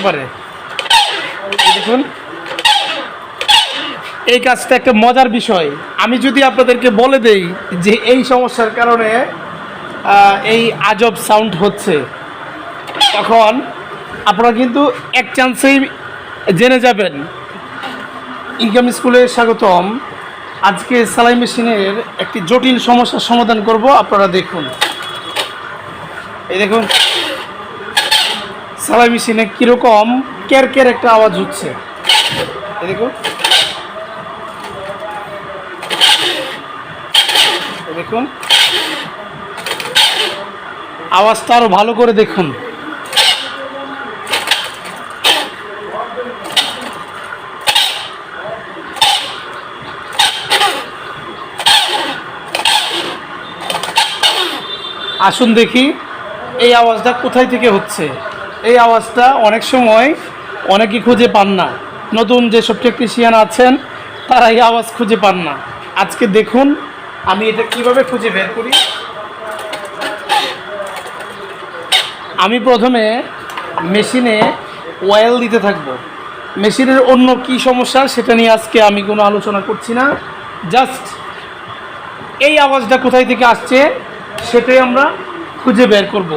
পারে। দেখুন, এই কাজটা একটা মজার বিষয়। আমি যদি আপনাদেরকে বলে দেই যে এই সমস্যার কারণে এই আজব সাউন্ড হচ্ছে, তখন আপনারা কিন্তু এক চান্সেই জেনে যাবেন। ইনকাম স্কুলে স্বাগতম। আজকে সেলাই মেশিনের একটি জটিল সমস্যার সমাধান করব। আপনারা দেখুন, এই দেখুন সেলাই মেশিনে কীরকম ক্যারকের একটা আওয়াজ হচ্ছে। এই দেখুন, দেখুন আওয়াজটা আরও ভালো করে দেখুন। আসুন দেখি এই আওয়াজটা কোথায় থেকে হচ্ছে। এই আওয়াজটা অনেক সময় অনেকেই খুঁজে পান না। নতুন যেসব টেকনিশিয়ান আছেন তারা এই আওয়াজ খুঁজে পান না। আজকে দেখুন আমি এটা কিভাবে খুঁজে বের করি। আমি প্রথমে মেশিনে অয়েল দিতে থাকবো। মেশিনের অন্য কি সমস্যা সেটা নিয়ে আজকে আমি কোনো আলোচনা করছি না। জাস্ট এই আওয়াজটা কোথায় থেকে আসছে সেটাই আমরা খুঁজে বের করব।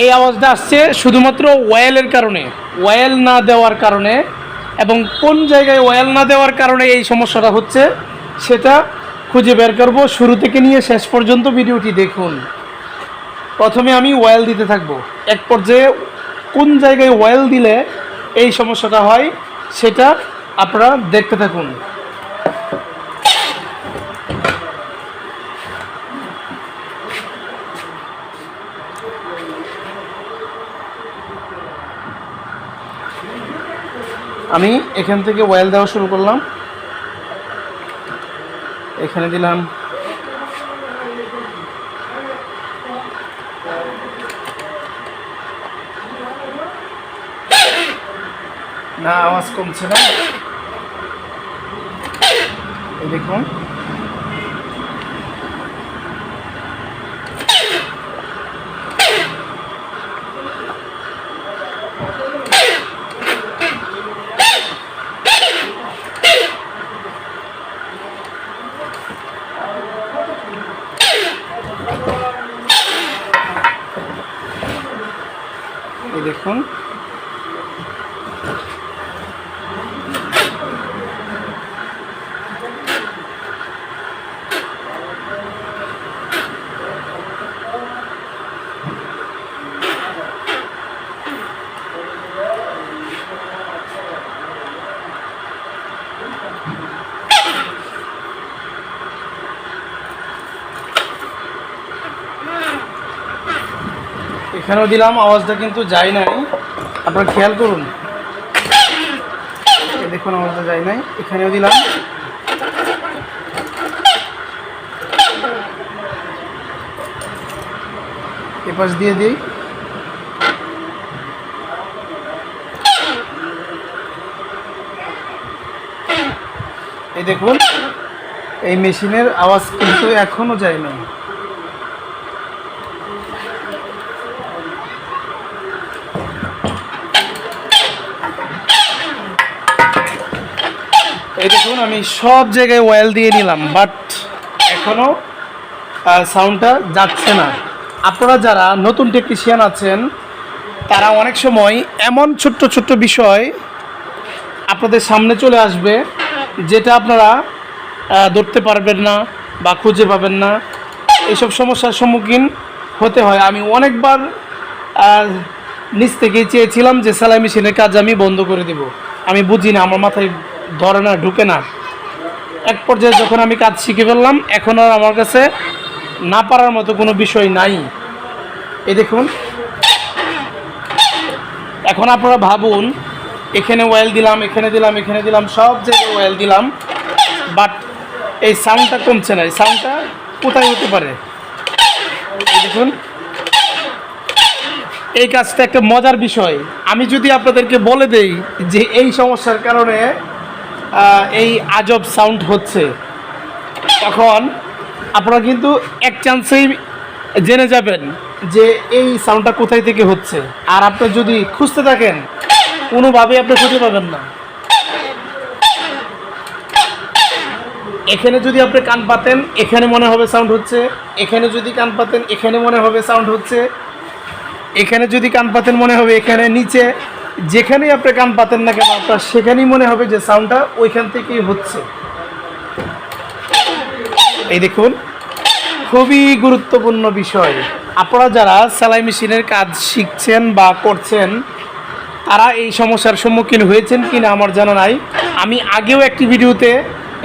এই আওয়াজটা আসছে শুধুমাত্র অয়েলের কারণে, অয়েল না দেওয়ার কারণে। এবং কোন জায়গায় অয়েল না দেওয়ার কারণে এই সমস্যাটা হচ্ছে সেটা খুঁজে বের করব। শুরু থেকে নিয়ে শেষ পর্যন্ত ভিডিওটি দেখুন। প্রথমে আমি অয়েল দিতে থাকবো। এক পর্যায়ে কোন জায়গায় অয়েল দিলে এই সমস্যাটা হয় সেটা আপনারা দেখতে থাকুন। আমি এখান থেকে অয়েল দেওয়া শুরু করলাম। এখানে দিলাম, না আওয়াজ কমছে না। এই দেখুন, এই দেখুন এখানেও দিলাম, আওয়াজটা কিন্তু যায় নাই। আপনারা খেয়াল করুন, দেখুন আওয়াজটা যায় নাই। এখানেও দিলাম, এপাশ দিয়ে দিই। এই দেখুন এই মেশিনের আওয়াজ কিন্তু এখনো যায় না। এই দেখুন আমি সব জায়গায় অয়েল দিয়ে নিলাম, বাট এখনো সাউন্ডটা যাচ্ছে না। আপনারা যারা নতুন টেকনিশিয়ান আছেন তারা অনেক সময় এমন ছোট্ট ছোট্ট বিষয় আপনাদের সামনে চলে আসবে যেটা আপনারা ধরতে পারবেন না বা খুঁজে পাবেন না। এইসব সমস্যার সম্মুখীন হতে হয়। আমি অনেকবার নিজ থেকেই চেয়েছিলাম যে সেলাই মেশিনের কাজ আমি বন্ধ করে দেব। আমি বুঝি না, আমার মাথায় ধরে না, ঢুকে না। এক পর্যায়ে যখন আমি কাজ শিখে ফেললাম, এখন আর আমার কাছে না পারার মতো কোনো বিষয় নাই। এই দেখুন, এখন আপনারা ভাবুন, এখানে অয়েল দিলাম, এখানে দিলাম, এখানে দিলাম, সব জায়গায় অয়েল দিলাম, বাট এই সাউন্ডটা কমছে না। এই সাউন্ডটা কোথায় হতে পারে? দেখুন, এই কাজটা একটা মজার বিষয়। আমি যদি আপনাদেরকে বলে দেই যে এই সমস্যার কারণে এই আজব সাউন্ড হচ্ছে, তখন আপনারা কিন্তু এক চান্সেই জেনে যাবেন যে এই সাউন্ডটা কোথায় থেকে হচ্ছে। আর আপনি যদি খুঁজতে থাকেন কোনোভাবে আপনি খুঁজে পাবেন না। এখানে যদি আপনি কান পাতেন এখানে মনে হবে সাউন্ড হচ্ছে, এখানে যদি কান পাতেন এখানে মনে হবে সাউন্ড হচ্ছে, এখানে যদি কান পাতেন মনে হবে এখানে, নিচে যেখানেই আপনি কান পাতেন না কেন আপনার সেখানেই মনে হবে যে সাউন্ডটা ওইখান থেকেই হচ্ছে। এই দেখুন, খুবই গুরুত্বপূর্ণ বিষয়। আপনারা যারা সেলাই মেশিনের কাজ শিখছেন বা করছেন তারা এই সমস্যার সম্মুখীন হয়েছেন কি না আমার জানা নাই। আমি আগেও একটি ভিডিওতে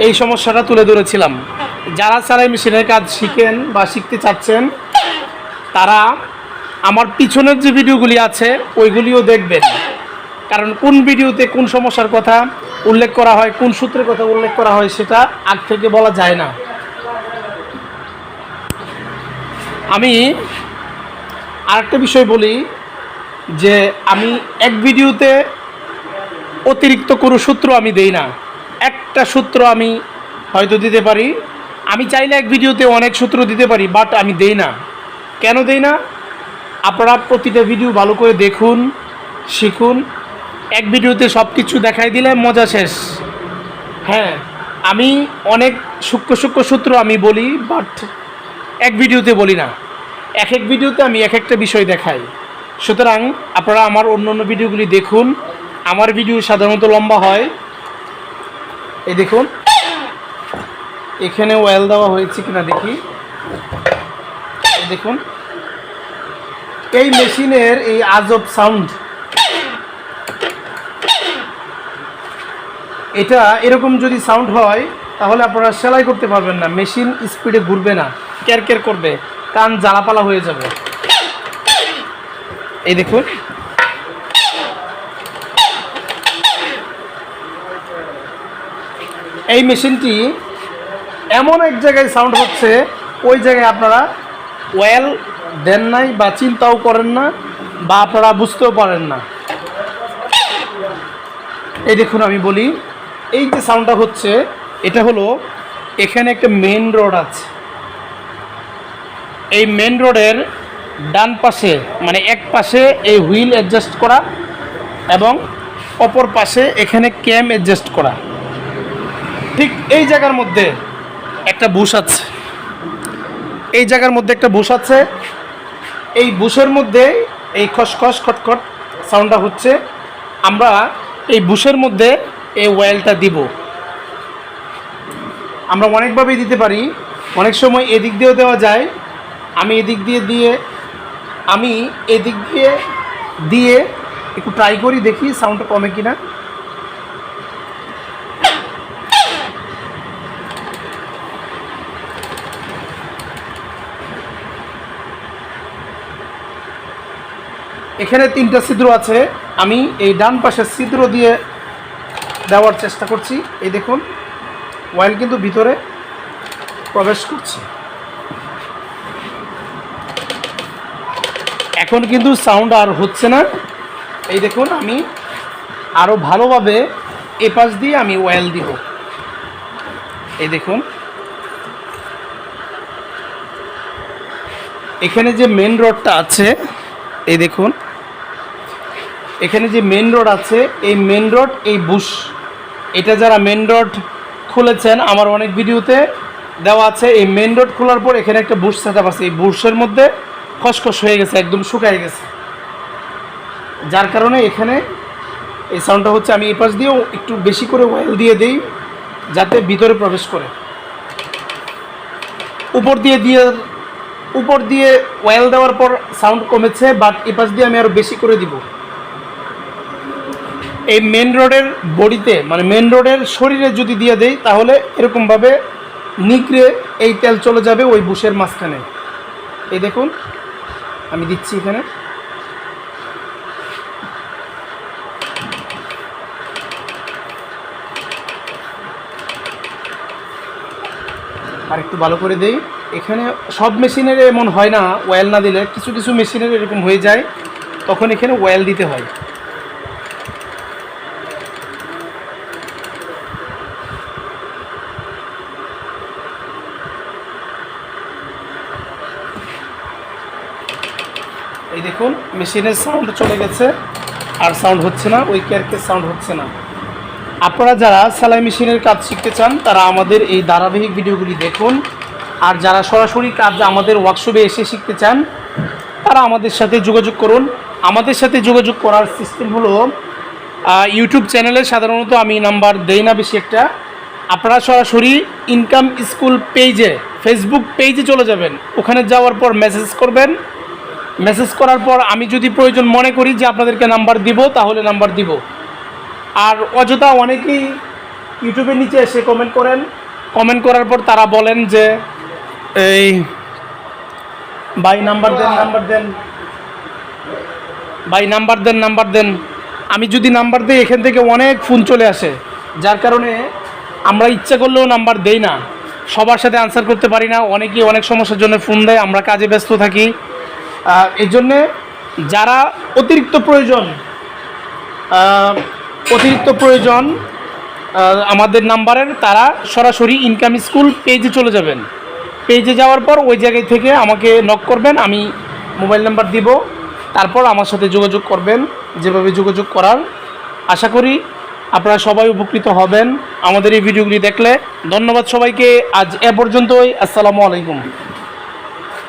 এই সমস্যাটা তুলে ধরেছিলাম। যারা সেলাই মেশিনের কাজ শিখেন বা শিখতে চাচ্ছেন তারা আমার পিছনের যে ভিডিওগুলি আছে ওইগুলিও দেখবেন, কারণ কোন ভিডিওতে কোন সমস্যার কথা উল্লেখ করা হয়, কোন সূত্রের কথা উল্লেখ করা হয় সেটা আগ থেকে বলা যায় না। আমি আরেকটা বিষয় বলি যে আমি এক ভিডিওতে অতিরিক্ত কোনো সূত্র আমি দেই না। একটা সূত্র আমি হয়তো দিতে পারি, আমি চাইলে এক ভিডিওতে অনেক সূত্র দিতে পারি, বাট আমি দেই না। কেন দেই না? আপনারা প্রতিটা ভিডিও ভালো করে দেখুন, শিখুন। এক ভিডিওতে সব কিছু দেখাই দিলে মজা শেষ। হ্যাঁ, আমি অনেক সূক্ষ্ম সূত্র আমি বলি, বাট এক ভিডিওতে বলি না। এক এক ভিডিওতে আমি এক একটা বিষয় দেখাই। সুতরাং আপনারা আমার অন্য অন্য ভিডিওগুলি দেখুন। আমার ভিডিও সাধারণত লম্বা হয়। এই দেখুন, এখানে ওয়েল দেওয়া হয়েছে কিনা দেখি। এই দেখুন, এই মেশিনের এই আজব সাউন্ড, এটা এরকম যদি সাউন্ড হয় তাহলে আপনারা সেলাই করতে পারবেন না। মেশিন স্পিডে ঘুরবে না, ক্যার ক্যার করবে, কান জ্বালাপালা হয়ে যাবে। এই দেখুন, এই মেশিনটি এমন এক জায়গায় সাউন্ড হচ্ছে ওই জায়গায় আপনারা ওয়েল দেন নাই বা চিন্তাও করেন না বা আপনারা বুঝতেও পারেন না। এই দেখুন, আমি বলি এই যে সাউন্ডটা হচ্ছে এটা হলো এখানে একটা মেন রোড আছে। এই মেন রোডের ডান পাশে মানে এক পাশে এই হুইল অ্যাডজাস্ট করা এবং অপর পাশে এখানে ক্যাম অ্যাডজাস্ট করা। ঠিক এই জায়গার মধ্যে একটা বুশ আছে, এই জায়গার মধ্যে একটা বুশ আছে। এই বুশের মধ্যে এই খসখস খটখট সাউন্ডটা হচ্ছে। আমরা এই বুশের মধ্যে এই ওয়েলটা দিব। আমরা অনেকভাবেই দিতে পারি, অনেক সময় এদিক দিয়েও দেওয়া যায়। আমি এদিক দিয়ে একটু ট্রাই করি, দেখি সাউন্ডটা কমে কিনা। এখানে 3টা ছিদ্র আছে, আমি এই ডান পাশের ছিদ্র দিয়ে দেওয়ার চেষ্টা করছি। এই দেখুন, ওয়েল কিন্তু ভিতরে প্রবেশ করছে। এখন কিন্তু সাউন্ড আর হচ্ছে না। এই দেখুন, আমি আরও ভালোভাবে এ পাশ দিয়ে আমি ওয়েল দিব। এই দেখুন, এখানে যে মেন রডটা আছে, এই দেখুন এখানে যে মেন রড আছে, এই মেন রড এই বুশ, এটা যারা মেন রড খুলেছেন আমার অনেক ভিডিওতে দেওয়া আছে। এই মেন রড খোলার পর এখানে একটা বুশ সেটআপ আছে, এই বুশের মধ্যে খসখস হয়ে গেছে, একদম শুকায় গেছে, যার কারণে এখানে এই সাউন্ডটা হচ্ছে। আমি এই পাশ দিয়েও একটু বেশি করে ওয়েল দিয়ে দিই যাতে ভিতরে প্রবেশ করে। উপর দিয়ে ওয়েল দেওয়ার পর সাউন্ড কমেছে, বাট এই পাশ দিয়ে আমি আরও বেশি করে দিব। এই মেন রোডের বডিতে মানে মেন রোডের শরীরে যদি দিয়ে দেই তাহলে এরকমভাবে নিগড়ে এই তেল চলে যাবে ওই বুশের মাঝখানে। এই দেখুন, আমি দিচ্ছি এখানে। আর একটু ভালো করে দেই। এখানে সব মেশিনের এমন হয় না, ওয়েল না দিলে কিছু কিছু মেশিনের এরকম হয়ে যায়, তখন এখানে ওয়েল দিতে হয়। এই দেখুন, মেশিনের সাউন্ড চলে গেছে। আর সাউন্ড হচ্ছে না, ওই ক্যারকের সাউন্ড হচ্ছে না। আপনারা যারা সেলাই মেশিনের কাজ শিখতে চান তারা আমাদের এই ধারাবাহিক ভিডিওগুলি দেখুন। আর যারা সরাসরি কাজ আমাদের ওয়ার্কশপে এসে শিখতে চান তারা আমাদের সাথে যোগাযোগ করুন। আমাদের সাথে যোগাযোগ করার সিস্টেম হলো ইউটিউব চ্যানেলে সাধারণত আমি নাম্বার দেই না বেশি একটা। আপনারা সরাসরি ইনকাম স্কুল পেজে, ফেসবুক পেজে চলে যাবেন। ওখানে যাওয়ার পর মেসেজ করবেন। মেসেজ করার পর আমি যদি প্রয়োজন মনে করি যে আপনাদেরকে নাম্বার দিব, তাহলে নাম্বার দিব। আর অযথা অনেকেই ইউটিউবের নিচে এসে কমেন্ট করেন। কমেন্ট করার পর তারা বলেন যে এই ভাই নাম্বার দেন, নাম্বার দেন, ভাই নাম্বার দেন, নাম্বার দেন। আমি যদি নাম্বার দিই এখান থেকে অনেক ফোন চলে আসে, যার কারণে আমরা ইচ্ছা করলেও নাম্বার দেই না, সবার সাথে আনসার করতে পারি না। অনেকেই অনেক সমস্যার জন্য ফোন দেয়, আমরা কাজে ব্যস্ত থাকি। এই জন্যে যারা অতিরিক্ত প্রয়োজন আমাদের নাম্বারের, তারা সরাসরি ইনকাম স্কুল পেজে চলে যাবেন। পেজে যাওয়ার পর ওই জায়গায় থেকে আমাকে নক করবেন, আমি মোবাইল নাম্বার দিব, তারপর আমার সাথে যোগাযোগ করবেন যেভাবে যোগাযোগ করার। আশা করি আপনারা সবাই উপকৃত হবেন আমাদের এই ভিডিওগুলি দেখলে। ধন্যবাদ সবাইকে, আজ এ পর্যন্তই। আসসালামু আলাইকুম।